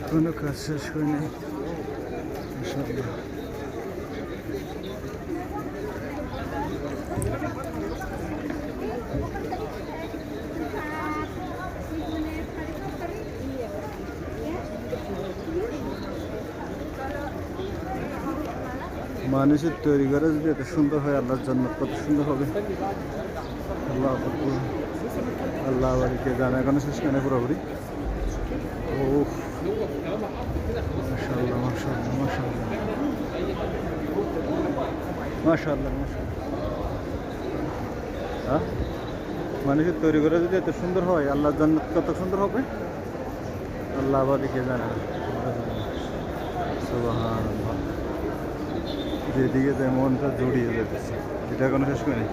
কোনো কাজ শেষ হয়নি ইনশাআল্লাহ। মানুষের তৈরি করে যদি এত সুন্দর হয়, আল্লাহর জান্নাত কত সুন্দর হবে। আল্লাহ আল্লাহ বাড়িকে জানা এখনো শেষ কেন পুরোপুরি। ও মাশাআল্লাহ মাশাআল্লাহ মাশাআল্লাহ মাশাআল্লাহ মাশাআল্লাহ। মানুষের তৈরি করে যদি এত সুন্দর হয়, আল্লাহর জান্নাত কত সুন্দর হবে আল্লাহ বাড়িকে জানা। সুবহানাল্লাহ, যেদিকে যায় মনটা জড়িয়ে যেতেছে, এটা কোনো শেষ করে নেই।